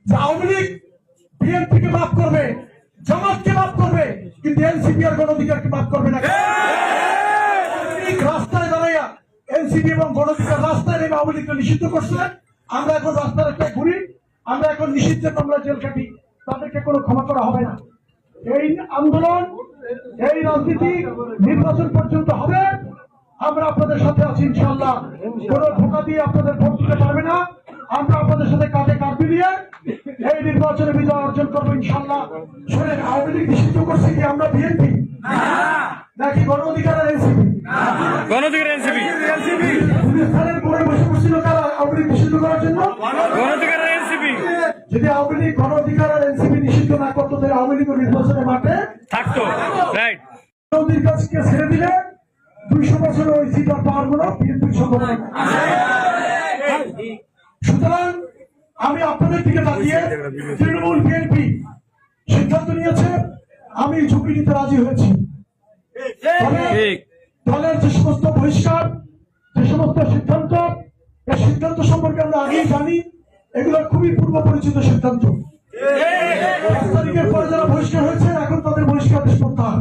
যে আওয়ামী লীগ বিএনপিকে মাফ করবে, জামাতকে মাফ করবে, কিন্তু এনসিপি আর গণ অধিকারকে মাফ করবে না। রাস্তায় দাঁড়াইয়া এনসিপি এবং গণ অধিকার রাস্তায় নেমে আওয়ামী লীগকে নিষিদ্ধ করছে। আমরা এখন রাস্তার একটা ঘুরি, আমরা এখন নিষিদ্ধের আমরা জেল কাটি, তাদেরকে কোনো ক্ষমা করা হবে না। এই আন্দোলন, এই রাজনীতি নির্বাচন পর্যন্ত হবে। আমরা আপনাদের সাথে আছি ইনশাআল্লাহ। কোন ধোঁকা দিয়ে আপনাদের ভোট দিতে পারবে না। আমরা আপনাদের সাথে কাঁধে কাঁধ মিলিয়ে এই নির্বাচনে বিজয় অর্জন করবো ইনশাআল্লাহ। শোনেন, আওয়ামী লীগ নিষিদ্ধ করছে কি আমরা বিএনপি নাকি গণ অধিকার এনসিপি? গণ অধিকার এনসিপি। গুলিস্তানের পরে বসে বসছিল কারা আওয়ামী লীগ নিষিদ্ধ করার জন্য? গণ অধিকার এনসিপি। যদি আওয়ামী লীগ গণ অধিকার আর এনসিপি নিষিদ্ধ না করতো তাহলে আওয়ামী লীগ নির্বাচনে মাঠে থাকতো। রাইট। নদীর কাছকে ছেড়ে দিলে 200 বছর ওই সিট আর পাওয়ার কোনো বিএনপির সম্ভাবনা। সুতরাং আমি আপনাদের দিকে তাকিয়ে তৃণমূল বিএনপি সিদ্ধান্ত নিয়েছে, আমি ঝুঁকি নিতে রাজি হয়েছি। দলের যে সমস্ত বহিষ্কার, যে সমস্ত সিদ্ধান্ত, এই সিদ্ধান্ত সম্পর্কে আমরা আগেই জানি, এগুলো খুবই পূর্ব পরিচিত সিদ্ধান্ত। 1 তারিখের পরে যারা বহিষ্কার হয়েছে এখন তাদের বহিষ্কার প্রত্যাহার।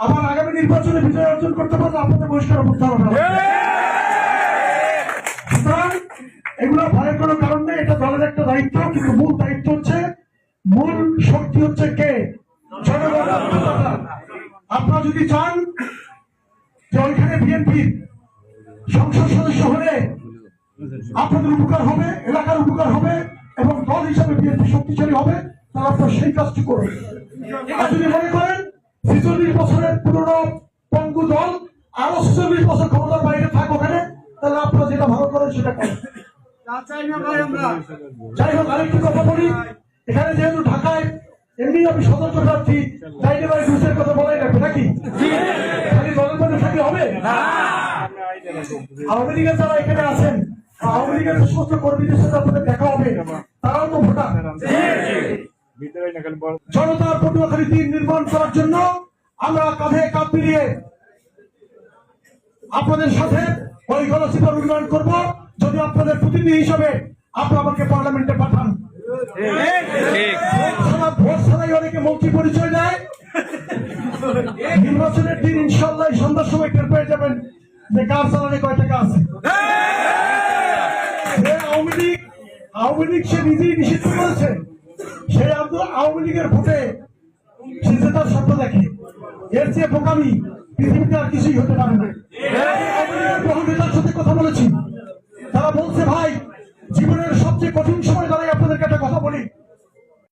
আবার আগামী নির্বাচনে বিজয় অর্জন করতে পারলে আপনাদের বহিষ্কার প্রত্যাহার হবে। সুতরাং এগুলো ভয়ের কোনো কারণ নেই, এটা দলের একটা দায়িত্ব। কিন্তু মূল দায়িত্ব হচ্ছে, মূল শক্তি হচ্ছে কে? জনগণ। আপনারা যদি চান যে ওইখানে বিএনপির সংসদ সদস্য হলে আপনাদের উপকার হবে, এলাকার উপকার হবে এবং দল হিসাবে বিএনপি শক্তিশালী হবে, তাহলে আপনারা সেই কাজটি করবেন। আর যদি মনে করেন 46 বছরের পুরনো পঙ্গু দল আরো 46 বছর ক্ষমতার বাইরে থাক ওখানে, তাহলে আপনারা যেটা ভালো করেন সেটা করেন। যাই হোক, আরেকটু কথা বলি। এখানে যেহেতু ঢাকায় এমনি আমি সদস্য প্রার্থী, চাইলে ভাই ঘুষের কথা বলাই রাখবে নাকি? খালি দলের মধ্যে থাকলে হবে? আওয়ামী লীগের যারা এখানে আছেন, আওয়ামী লীগের যে সমস্ত কর্মীদের সাথে আপনাদের দেখা হবে, তারাও তো ভোটার। জনতার পটুয়াখালী 3 নির্মাণ করার জন্য আমরা কাঁধে কাঁধ মিলিয়ে আপনাদের সাথে ওই গণসিপার উন্নয়ন করব। যদি আপনাদের প্রতিনিধি হিসাবে আপনারা আমাকে পার্লামেন্টে পাঠান। ভোট ছাড়াই অনেকে মন্ত্রী পরিচয় দেয়। নির্বাচনের দিন ইনশাল্লাহ সন্ধ্যার সময় টের পেয়ে যাবেন যে কার চালানে কয় টাকা আছে। আওয়ামী লীগ সে নিজেই নিষিদ্ধ করেছে, সেই আওয়ামী লীগের ভোটে সে তার স্বপ্ন দেখে। এর চেয়ে বোকামি পৃথিবীতে আর কিছুই হতে পারে না। আওয়ামী লীগের বহু নেতার সাথে কথা বলেছি, তারা বলছে ভাই জীবনের সবচেয়ে কঠিন সময় দাঁড়ায়